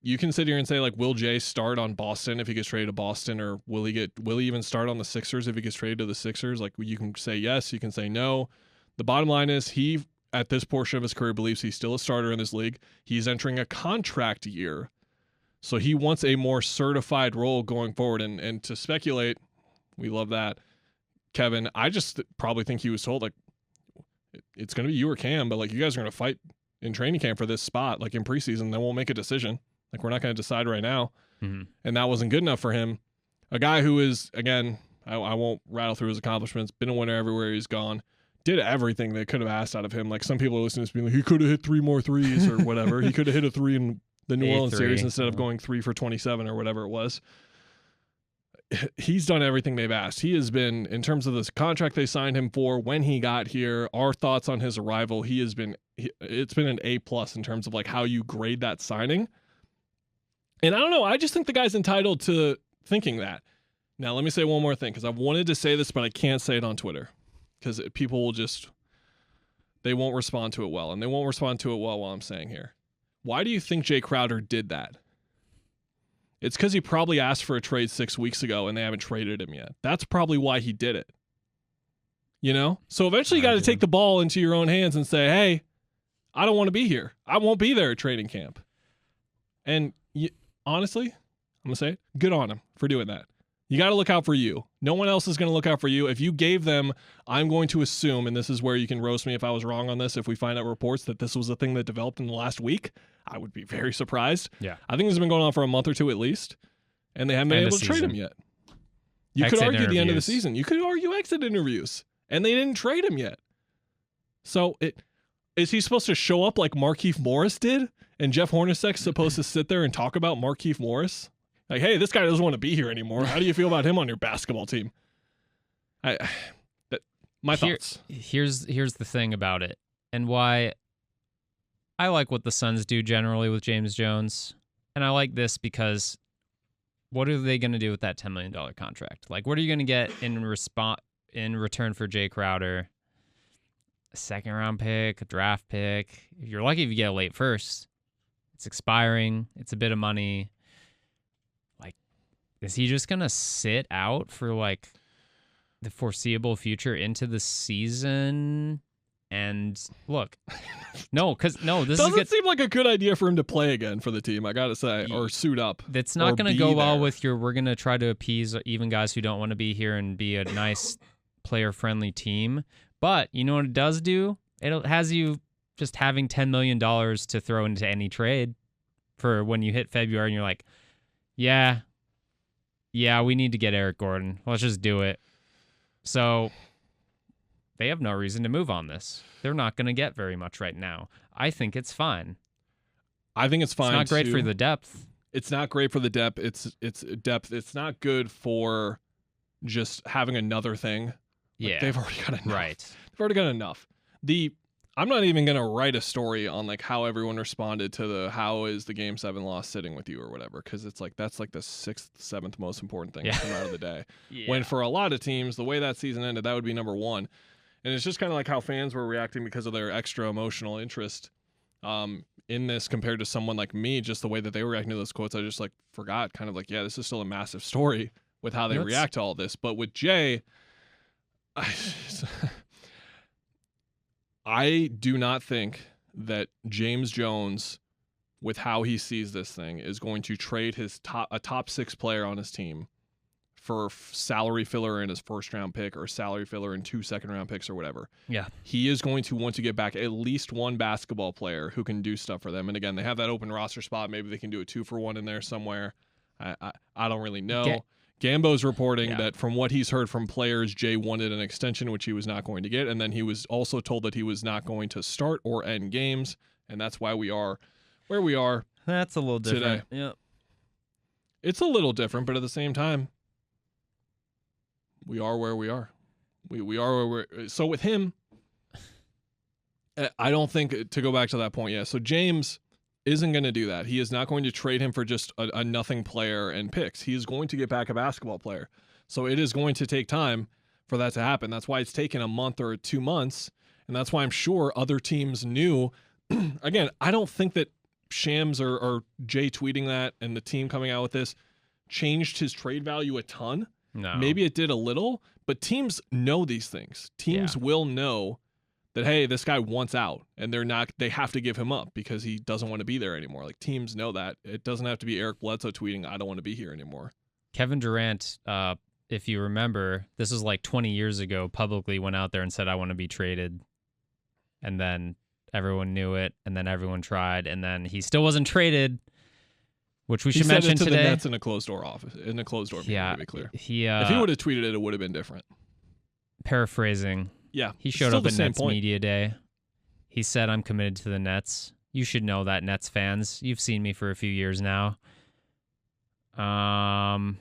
Speaker 1: you can sit here and say, like, will Jae start on Boston if he gets traded to Boston, or will he even start on the Sixers if he gets traded to the Sixers? Like, you can say yes, you can say no. The bottom line is he, at this portion of his career, believes he's still a starter in this league. He's entering a contract year. So he wants a more certified role going forward. And to speculate, we love that. Kevin, I just probably think he was told, like, it's going to be you or Cam, but, like, you guys are going to fight in training camp for this spot, like, in preseason. Then we'll make a decision. Like, we're not going to decide right now.
Speaker 2: Mm-hmm.
Speaker 1: And that wasn't good enough for him. A guy who is, again, I won't rattle through his accomplishments, been a winner everywhere he's gone, did everything they could have asked out of him. Like, some people are listening to this being like, he could have hit 3 more threes or whatever. He could have hit a 3 in the New Orleans series instead of going 3 for 27 or whatever it was. He's done everything they've asked. He has been, in terms of this contract they signed him for, when he got here, our thoughts on his arrival, it's been an A+ in terms of, like, how you grade that signing. And I don't know, I just think the guy's entitled to thinking that. Now, let me say one more thing, because I've wanted to say this, but I can't say it on Twitter, because people will they won't respond to it well, and they won't respond to it well while I'm saying here. Why do you think Jae Crowder did that? It's because he probably asked for a trade 6 weeks ago, and they haven't traded him yet. That's probably why he did it. You know? So eventually you got to take the ball into your own hands and say, hey, I don't want to be here. I won't be there at training camp. And honestly, I'm going to say, good on him for doing that. You got to look out for you. No one else is going to look out for you. If you gave them, I'm going to assume, and this is where you can roast me if I was wrong on this, if we find out reports that this was a thing that developed in the last week, I would be very surprised.
Speaker 2: Yeah.
Speaker 1: I think this has been going on for a month or two at least, and they haven't been able to trade him yet. You could argue the end of the season. You could argue exit interviews, and they didn't trade him yet. So is he supposed to show up like Markieff Morris did, and Jeff Hornacek's supposed to sit there and talk about Markieff Morris? Like, hey, this guy doesn't want to be here anymore. How do you feel about him on your basketball team? My thoughts.
Speaker 2: Here's the thing about it, and why I like what the Suns do generally with James Jones, and I like this because what are they going to do with that $10 million contract? Like, what are you going to get in return for Jae Crowder? A second-round pick, a draft pick. If you're lucky if you get a late first. It's expiring. It's a bit of money. Is he just going to sit out for, like, the foreseeable future into the season? And look, this
Speaker 1: doesn't seem like a good idea for him to play again for the team, I got to say, or suit up.
Speaker 2: That's not going to go well with we're going to try to appease even guys who don't want to be here and be a nice player-friendly team. But you know what it does do? It has you just having $10 million to throw into any trade for when you hit February and you're like, yeah, we need to get Eric Gordon. Let's just do it. So they have no reason to move on this. They're not going to get very much right now. I think it's fine.
Speaker 1: I think it's fine.
Speaker 2: It's not great for the depth.
Speaker 1: It's not great for the depth. It's depth. It's not good for just having another thing. Like, they've already got enough. Right. They've already got enough. I'm not even going to write a story on, like, how everyone responded to how is the Game 7 loss sitting with you or whatever, because it's like that's like the 6th, 7th most important thing to come out of the day. When for a lot of teams, the way that season ended, that would be number one. And it's just kind of like how fans were reacting because of their extra emotional interest in this compared to someone like me, just the way that they were reacting to those quotes. I just, like, forgot kind of like, this is still a massive story with how they react to all this. But with Jay, I do not think that James Jones, with how he sees this thing, is going to trade a top 6 player on his team for salary filler in his first-round pick or salary filler in 2 second-round picks or whatever. Yeah. He is going to want to get back at least one basketball player who can do stuff for them. And again, they have that open roster spot. Maybe they can do a 2-for-1 in there somewhere. I don't really know. Gambo's reporting that from what he's heard from players, Jay wanted an extension, which he was not going to get. And then he was also told that he was not going to start or end games. And that's why we are where we are.
Speaker 2: That's a little different.
Speaker 1: Today. Yep. It's a little different, but at the same time, we are where we are. We are where we're. So with him, I don't think, to go back to that point, so James isn't going to do that. He is not going to trade him for just a nothing player and picks. He is going to get back a basketball player. So it is going to take time for that to happen. That's why it's taken a month or 2 months. And that's why I'm sure other teams knew. Again, I don't think that Shams or Jay tweeting that and the team coming out with this changed his trade value a ton. No. Maybe it did a little, but teams know these things. Teams will know that, hey, this guy wants out, and they have to give him up because he doesn't want to be there anymore. Like, teams know that. It doesn't have to be Eric Bledsoe tweeting, I don't want to be here anymore.
Speaker 2: Kevin Durant, if you remember, this was like 20 years ago, publicly went out there and said, I want to be traded. And then everyone knew it, and then everyone tried, and then he still wasn't traded, which we should mention today.
Speaker 1: The Nets in a closed door office, in a closed door meeting, to be clear.
Speaker 2: If
Speaker 1: he would have tweeted it would have been different.
Speaker 2: Paraphrasing.
Speaker 1: Yeah.
Speaker 2: He showed up at Nets Media Day. He said, I'm committed to the Nets. You should know that, Nets fans. You've seen me for a few years now. Yeah.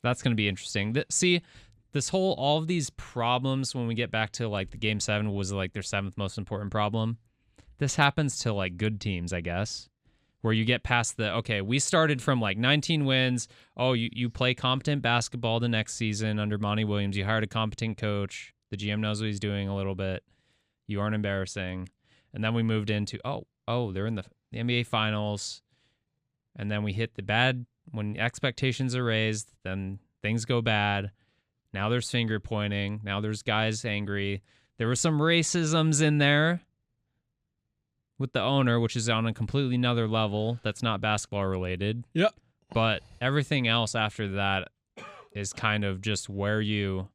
Speaker 2: That's going to be interesting. All of these problems, when we get back to like the Game 7 was like their 7th most important problem. This happens to like good teams, I guess, where you get past we started from like 19 wins. Oh, you play competent basketball the next season under Monty Williams. You hired a competent coach. The GM knows what he's doing a little bit. You aren't embarrassing. And then we moved into, they're in the NBA Finals. And then we hit the bad, when expectations are raised, then things go bad. Now there's finger pointing. Now there's guys angry. There were some racisms in there with the owner, which is on a completely another level that's not basketball related.
Speaker 1: Yep.
Speaker 2: But everything else after that is kind of just where you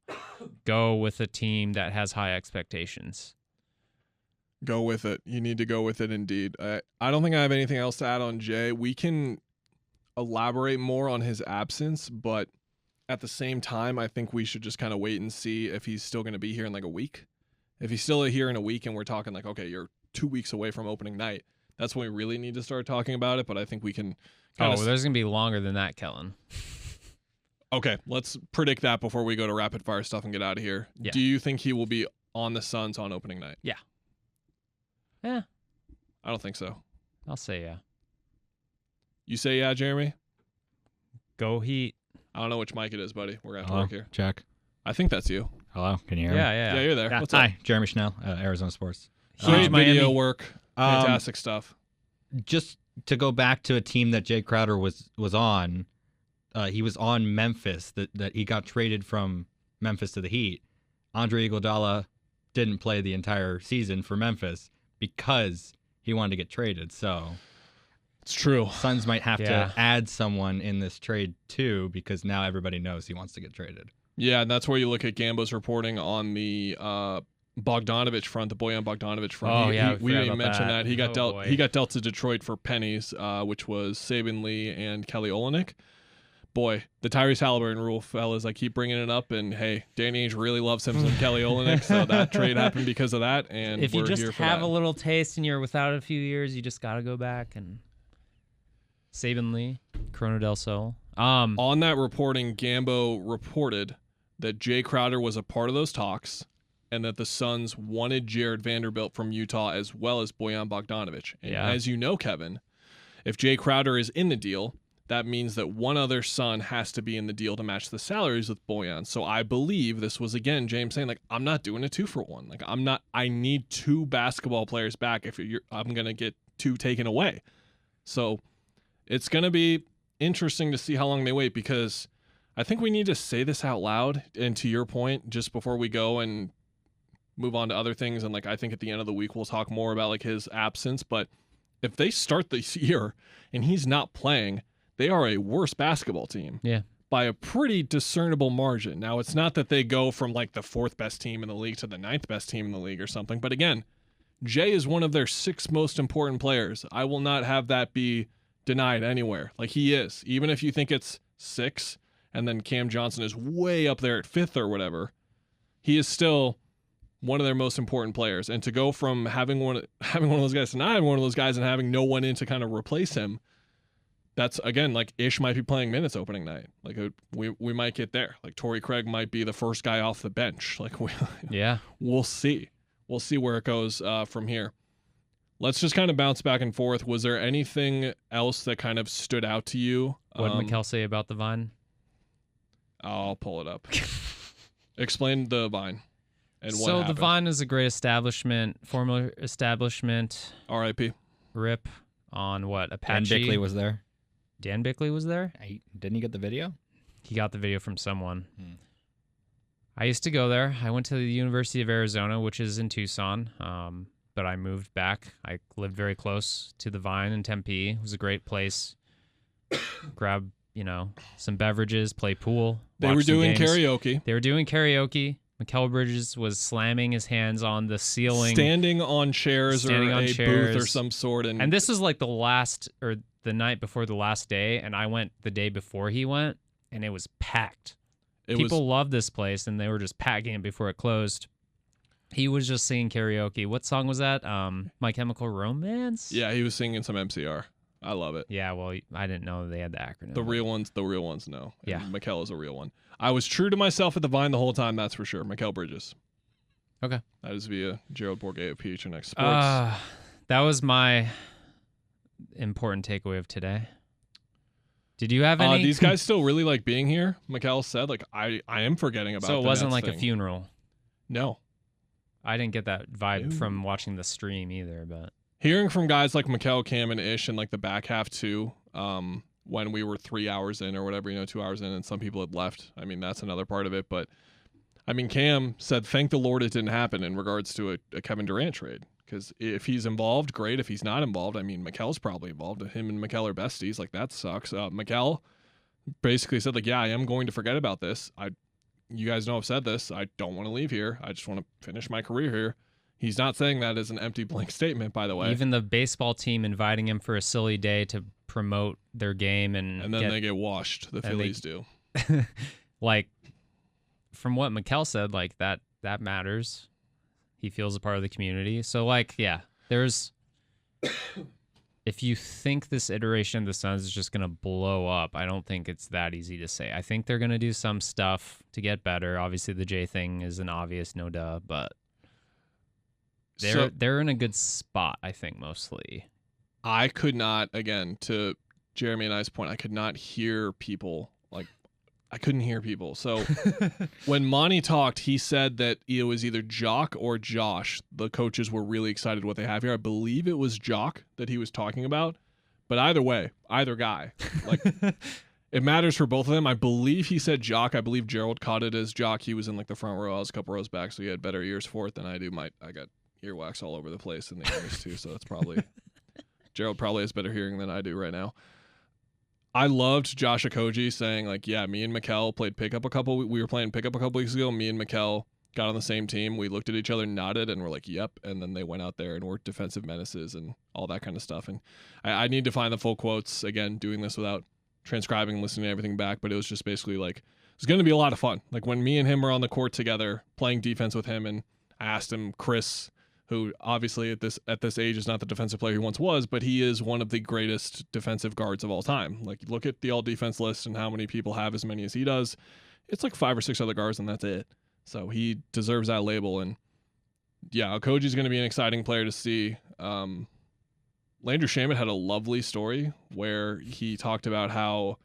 Speaker 2: go with a team that has high expectations.
Speaker 1: Go with it. You need to go with it indeed. I don't think I have anything else to add on Jae. We can elaborate more on his absence, but at the same time, I think we should just kind of wait and see if he's still going to be here in like a week. If he's still here in a week and we're talking like, okay, you're 2 weeks away from opening night, that's when we really need to start talking about it. But I think we can
Speaker 2: there's going to be longer than that, Kellan.
Speaker 1: Okay, let's predict that before we go to rapid fire stuff and get out of here.
Speaker 2: Yeah.
Speaker 1: Do you think he will be on the Suns on opening night?
Speaker 2: Yeah. Yeah.
Speaker 1: I don't think so.
Speaker 2: I'll say yeah.
Speaker 1: You say yeah, Jeremy?
Speaker 2: Go Heat.
Speaker 1: I don't know which mic it is, buddy. We're going to have to work here.
Speaker 3: Check.
Speaker 1: I think that's you.
Speaker 3: Hello, can you hear me?
Speaker 2: Yeah,
Speaker 1: you're there.
Speaker 3: Yeah.
Speaker 1: What's up?
Speaker 3: Hi, Jeremy Schnell, Arizona Sports.
Speaker 1: Huge
Speaker 2: Miami.
Speaker 1: video work. Fantastic stuff.
Speaker 3: Just to go back to a team that Jae Crowder was on, he was on Memphis, that he got traded from Memphis to the Heat. Andre Iguodala didn't play the entire season for Memphis because he wanted to get traded. So
Speaker 1: it's true.
Speaker 3: Suns might have to add someone in this trade too, because now everybody knows he wants to get traded.
Speaker 1: Yeah, and that's where you look at Gambo's reporting on the Bogdanovich front, the Bojan Bogdanovich front.
Speaker 2: Oh,
Speaker 1: we didn't even mention that. He got
Speaker 2: boy.
Speaker 1: He got dealt to Detroit for pennies, which was Saban Lee and Kelly Olynyk. Boy, the Tyrese Halliburton rule, fellas. I keep bringing it up, and hey, Danny Ainge really loves him some Kelly Olynyk, so that trade happened because of that. And
Speaker 2: if you
Speaker 1: we're
Speaker 2: just
Speaker 1: here for
Speaker 2: have
Speaker 1: that.
Speaker 2: a little taste and you're without a few years, you just got to go back and Saban Lee, Corona del Sol.
Speaker 1: On that reporting, Gambo reported that Jae Crowder was a part of those talks and that the Suns wanted Jared Vanderbilt from Utah as well as Bojan Bogdanovich. And as you know, Kevin, if Jae Crowder is in the deal, that means that one other Sun has to be in the deal to match the salaries with Bojan. So I believe this was, again, James saying, like, I'm not doing a 2-for-1. Like, I need 2 basketball players back if I'm going to get 2 taken away. So it's going to be interesting to see how long they wait, because I think we need to say this out loud. And to your point, just before we go and move on to other things, and like I think at the end of the week we'll talk more about like his absence, but if they start this year and he's not playing, they are a worse basketball team.
Speaker 2: Yeah.
Speaker 1: By a pretty discernible margin. Now, it's not that they go from like the 4th best team in the league to the 9th best team in the league or something, but again, Jae is one of their 6 most important players. I will not have that be denied anywhere. Like, he is. Even if you think it's 6 and then Cam Johnson is way up there at 5th or whatever, he is still one of their most important players. And to go from having one of those guys to not having one of those guys and having no one in to kind of replace him, that's, again, like Ish might be playing minutes opening night. Like, we might get there. Like, Torrey Craig might be the first guy off the bench. Like, we'll see. We'll see where it goes from here. Let's just kind of bounce back and forth. Was there anything else that kind of stood out to you?
Speaker 2: What did Mikkel say about the Vine?
Speaker 1: I'll pull it up. Explain the Vine and what happened.
Speaker 2: The Vine is a great establishment, former establishment.
Speaker 1: R.I.P.
Speaker 2: RIP on what? Apache.
Speaker 3: Dan Bickley was there.
Speaker 2: Dan Bickley was there?
Speaker 3: Didn't he get the video?
Speaker 2: He got the video from someone. I used to go there. I went to the University of Arizona, which is in Tucson, but I moved back. I lived very close to the Vine in Tempe. It was a great place. Grab, some beverages, play pool.
Speaker 1: They were doing karaoke.
Speaker 2: They were doing karaoke. Mikal Bridges was slamming his hands on the ceiling.
Speaker 1: Standing on chairs or a booth or some sort.
Speaker 2: And this was like the night before the last day, and I went the day before he went, and it was packed. People loved this place, and they were just packing it before it closed. He was just singing karaoke. What song was that? My Chemical Romance?
Speaker 1: Yeah, he was singing some MCR. I love it.
Speaker 2: Yeah, well, I didn't know they had the acronym.
Speaker 1: The real ones know. And
Speaker 2: yeah.
Speaker 1: Mikal is a real one. I was true to myself at the Vine the whole time, that's for sure. Mikal Bridges.
Speaker 2: Okay.
Speaker 1: That is via Gerald Bourget of PHNX Sports.
Speaker 2: That was my important takeaway of today. Did you have any?
Speaker 1: These guys still really like being here. Mikal said, like, I am forgetting about.
Speaker 2: So it wasn't
Speaker 1: Nets
Speaker 2: like
Speaker 1: thing.
Speaker 2: A funeral.
Speaker 1: No,
Speaker 2: I didn't get that vibe from watching the stream either. But
Speaker 1: hearing from guys like Mikal, Cam, and Ish in like the back half too, when we were 3 hours in or whatever, 2 hours in, and some people had left. I mean, that's another part of it. But I mean, Cam said, "Thank the Lord it didn't happen" in regards to a Kevin Durant trade. Because if he's involved, great. If he's not involved, I mean, Mikal's probably involved. Him and Mikal are besties. Like, that sucks. Mikal basically said, like, yeah, I am going to forget about this. You guys know I've said this. I don't want to leave here. I just want to finish my career here. He's not saying that as an empty blank statement, by the way.
Speaker 2: Even the baseball team inviting him for a silly day to promote their game. And
Speaker 1: then they get washed. The Phillies do.
Speaker 2: Like, from what Mikal said, like, that matters. He feels a part of the community. So, like, yeah, there's... If you think this iteration of the Suns is just going to blow up, I don't think it's that easy to say. I think they're going to do some stuff to get better. Obviously, the Jae thing is an obvious no duh, but they're in a good spot, I think, mostly.
Speaker 1: I could not, again, to Jeremy and I's point, I could not hear people, like, I couldn't hear people. So when Monty talked, he said that it was either Jock or Josh. The coaches were really excited what they have here. I believe it was Jock that he was talking about. But either way, either guy, like, it matters for both of them. I believe he said Jock. I believe Gerald caught it as Jock. He was in like the front row. I was a couple rows back, so he had better ears for it than I do. I got earwax all over the place in the ears too, so that's probably Gerald probably has better hearing than I do right now. I loved Josh Okogie saying, like, yeah, me and Mikal played pickup we were playing pickup a couple weeks ago. Me and Mikal got on the same team. We looked at each other, nodded, and we're like, yep. And then they went out there and were defensive menaces and all that kind of stuff. And I need to find the full quotes, again, doing this without transcribing and listening to everything back. But it was just basically like, it's going to be a lot of fun. Like, when me and him were on the court together playing defense with him, and I asked him, Chris, who obviously at this age is not the defensive player he once was, but he is one of the greatest defensive guards of all time. Like, look at the all-defense list and how many people have as many as he does. It's like 5 or 6 other guards, and that's it. So he deserves that label. And, yeah, Okogie's going to be an exciting player to see. Landry Shamet had a lovely story where he talked about how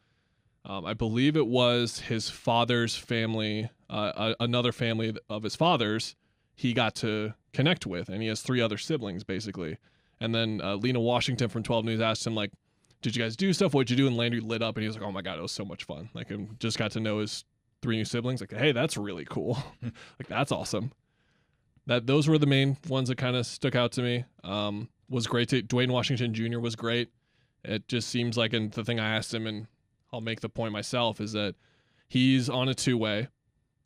Speaker 1: I believe it was his father's family, another family of his father's, he got to connect with, and he has 3 other siblings basically. And then Lena Washington from 12 News asked him, like, did you guys do stuff? What'd you do? And Landry lit up, and he was like, oh my God, it was so much fun. Like, I just got to know his 3 new siblings. Like, hey, that's really cool. Like, that's awesome. Those were the main ones that kind of stuck out to me. Was great. Dwayne Washington Jr. was great. It just seems like, and the thing I asked him, and I'll make the point myself, is that he's on a 2-way.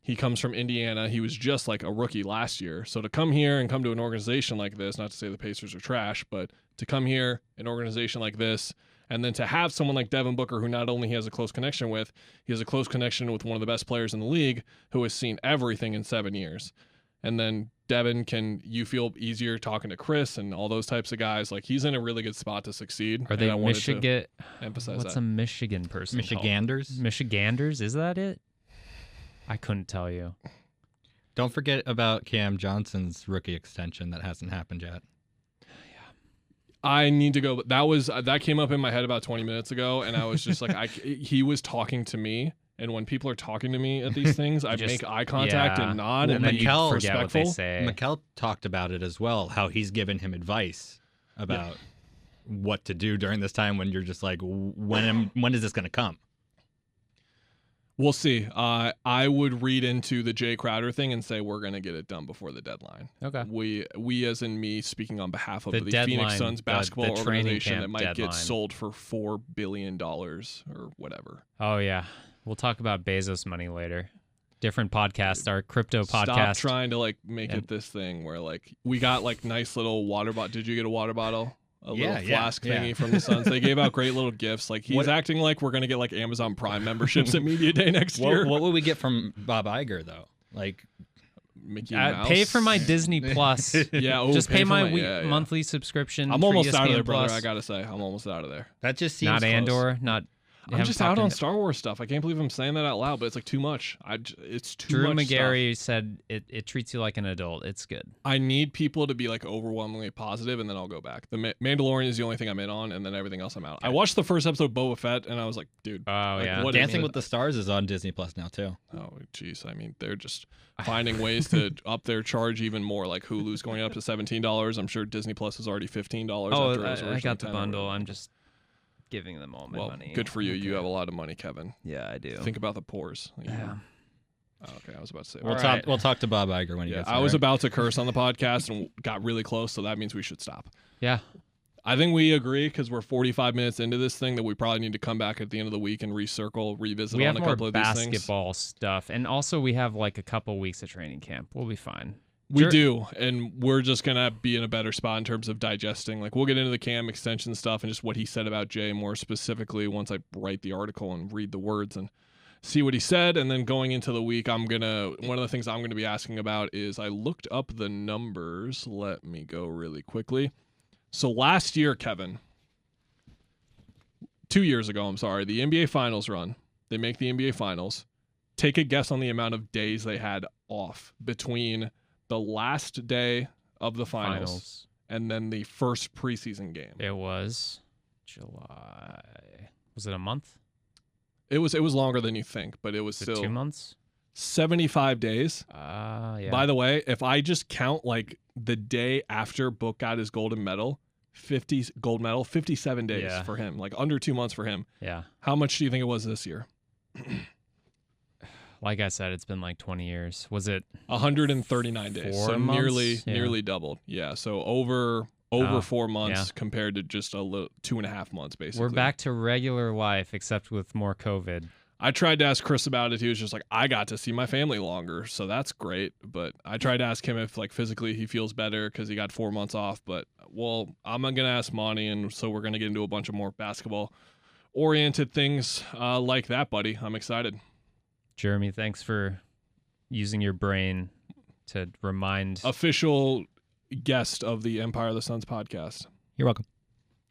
Speaker 1: He comes from Indiana. He was just like a rookie last year. So to come here and come to an organization like this, not to say the Pacers are trash, but to come here, an organization like this, and then to have someone like Devin Booker, who not only he has a close connection with, he has a close connection with one of the best players in the league, who has seen everything in 7 years. And then Devin, you feel easier talking to Chris and all those types of guys. Like, he's in a really good spot to succeed.
Speaker 2: Are they Michigan?
Speaker 1: Emphasize
Speaker 2: What's
Speaker 1: that.
Speaker 2: a Michigan person?
Speaker 3: Michiganders?
Speaker 2: Michiganders? Is that it? I couldn't tell you.
Speaker 3: Don't forget about Cam Johnson's rookie extension that hasn't happened yet.
Speaker 1: I need to go. That came up in my head about 20 minutes ago, and I was just like, he was talking to me, and when people are talking to me at these things, I make eye contact and nod, and then you
Speaker 2: forget what they say.
Speaker 3: Mikal talked about it as well, how he's given him advice about what to do during this time when you're just like, when is this going to come?
Speaker 1: We'll see. I would read into the Jae Crowder thing and say we're going to get it done before the deadline.
Speaker 2: Okay.
Speaker 1: We as in me speaking on behalf of
Speaker 2: The
Speaker 1: the
Speaker 2: deadline,
Speaker 1: Phoenix Suns basketball
Speaker 2: the training
Speaker 1: organization
Speaker 2: camp
Speaker 1: that might
Speaker 2: deadline.
Speaker 1: get sold for $4 billion or whatever.
Speaker 2: Oh yeah, we'll talk about Bezos money later. Different podcast, our crypto podcast.
Speaker 1: Stop trying to like make it this thing where like we got like nice little water bottle. Did you get a water bottle? A little flask thingy from the Suns. They gave out great little gifts. Like he's acting like we're gonna get like Amazon Prime memberships at Media Day next year.
Speaker 3: What would we get from Bob Iger though? Like
Speaker 1: Mickey Mouse.
Speaker 2: Pay for my Disney Plus.
Speaker 1: Yeah,
Speaker 2: just pay
Speaker 1: for
Speaker 2: my
Speaker 1: yeah.
Speaker 2: monthly subscription.
Speaker 1: I'm
Speaker 2: for
Speaker 1: almost
Speaker 2: ESPN
Speaker 1: out of there,
Speaker 2: Plus.
Speaker 1: brother. I gotta say, I'm almost out of there.
Speaker 3: that just seems
Speaker 2: Not
Speaker 3: close.
Speaker 2: Andor, not.
Speaker 1: I'm just out on Star Wars stuff. I can't believe I'm saying that out loud, but it's like too much. It's too
Speaker 2: Drew
Speaker 1: much
Speaker 2: McGarry said it treats you like an adult. It's good.
Speaker 1: I need people to be like overwhelmingly positive, and then I'll go back. The Mandalorian is the only thing I'm in on, and then everything else I'm out. I watched the first episode of Boba Fett, and I was like, dude.
Speaker 2: Oh
Speaker 1: like,
Speaker 2: yeah,
Speaker 1: what is
Speaker 3: Dancing
Speaker 1: it?
Speaker 3: with the Stars is on Disney Plus now too.
Speaker 1: Oh jeez, I mean they're just finding ways to up their charge even more. Like Hulu's going up to $17. I'm sure Disney Plus is already $15.
Speaker 2: Oh,
Speaker 1: after it was
Speaker 2: I
Speaker 1: originally
Speaker 2: got the
Speaker 1: $10 or
Speaker 2: bundle.
Speaker 1: whatever.
Speaker 2: I'm just giving them all my
Speaker 1: well,
Speaker 2: money.
Speaker 1: good for you. You have a lot of money, Kevin.
Speaker 2: Yeah, I do.
Speaker 1: Think about the pores. You know?
Speaker 2: Yeah.
Speaker 1: Oh, okay, I was about to say.
Speaker 3: We'll
Speaker 1: all
Speaker 3: talk.
Speaker 1: right.
Speaker 3: We'll talk to Bob Iger when he
Speaker 1: Yeah,
Speaker 3: gets.
Speaker 1: I was about to curse on the podcast and got really close, so that means we should stop.
Speaker 2: Yeah.
Speaker 1: I think we agree because we're 45 minutes into this thing that we probably need to come back at the end of the week and revisit
Speaker 2: We
Speaker 1: on
Speaker 2: have
Speaker 1: a
Speaker 2: more
Speaker 1: couple of these things.
Speaker 2: basketball stuff, and also we have like a couple weeks of training camp. We'll be fine.
Speaker 1: We do, and we're just gonna be in a better spot in terms of digesting. Like we'll get into the Cam extension stuff and just what he said about Jay more specifically once I write the article and read the words and see what he said. And then going into the week, one of the things I'm gonna be asking about is I looked up the numbers. Let me go really quickly. So last year, Kevin, 2 years ago, I'm sorry, the NBA Finals run. They make the NBA Finals. Take a guess on the amount of days they had off between the last day of the finals and then the first preseason game.
Speaker 2: It was July. Was it a month?
Speaker 1: It was longer than you think, but it was
Speaker 2: Was it
Speaker 1: still
Speaker 2: 2 months?
Speaker 1: 75 days.
Speaker 2: Yeah.
Speaker 1: By the way, if I just count like the day after Book got his golden medal, 57 days
Speaker 2: Yeah.
Speaker 1: for him, like under 2 months for him.
Speaker 2: Yeah.
Speaker 1: How much do you think it was this year?
Speaker 2: Like I said, it's been like 20 years. Was it
Speaker 1: 139 days.
Speaker 2: 4
Speaker 1: So
Speaker 2: months?
Speaker 1: nearly doubled. Yeah. So over
Speaker 2: Oh,
Speaker 1: 4 months
Speaker 2: yeah.
Speaker 1: compared to just 2.5 months, basically.
Speaker 2: We're back to regular life, except with more COVID.
Speaker 1: I tried to ask Chris about it. He was just like, I got to see my family longer, so that's great. But I tried to ask him if like physically he feels better because he got 4 months off. But well, I'm gonna ask Monty, and so we're gonna get into a bunch of more basketball oriented things like that, buddy. I'm excited.
Speaker 2: Jeremy, thanks for using your brain to remind
Speaker 1: Official guest of the Empire of the Suns podcast.
Speaker 3: You're welcome.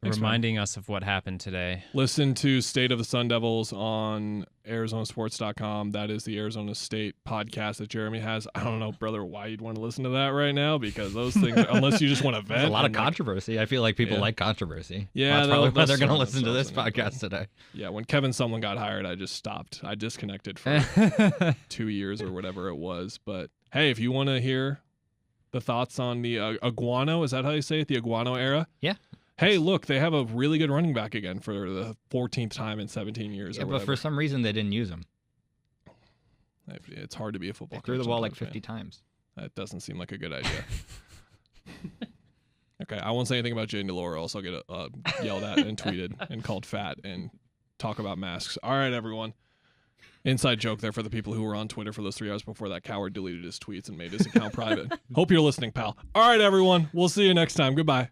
Speaker 1: Thanks,
Speaker 2: reminding us of what happened today.
Speaker 1: Listen to State of the Sun Devils on ArizonaSports.com. That is the Arizona State podcast that Jeremy has. I don't know, brother, why you'd want to listen to that right now, because those things, unless you just want to vent.
Speaker 3: There's a lot of
Speaker 1: and, like,
Speaker 3: controversy. I feel like people
Speaker 1: Yeah.
Speaker 3: like controversy.
Speaker 1: Yeah,
Speaker 3: That's probably why
Speaker 1: that's
Speaker 3: they're going to
Speaker 1: true.
Speaker 3: listen to
Speaker 1: That's
Speaker 3: this
Speaker 1: true.
Speaker 3: podcast today.
Speaker 1: Yeah, when Kevin Sumlin got hired, I just stopped. I disconnected for 2 years or whatever it was. But hey, if you want to hear the thoughts on the Iguano, is that how you say it? The Iguano era?
Speaker 3: Yeah.
Speaker 1: Hey, look, they have a really good running back again for the 14th time in 17 years.
Speaker 3: Yeah,
Speaker 1: or
Speaker 3: but
Speaker 1: whatever.
Speaker 3: for some reason they didn't use him.
Speaker 1: It's hard to be a football
Speaker 3: They threw
Speaker 1: coach
Speaker 3: the ball like
Speaker 1: sometimes,
Speaker 3: 50
Speaker 1: man.
Speaker 3: times.
Speaker 1: That doesn't seem like a good idea. Okay, I won't say anything about Jane DeLore, else I'll get yelled at and tweeted and called fat and talk about masks. All right, everyone. Inside joke there for the people who were on Twitter for those 3 hours before that coward deleted his tweets and made his account private. Hope you're listening, pal. All right, everyone. We'll see you next time. Goodbye.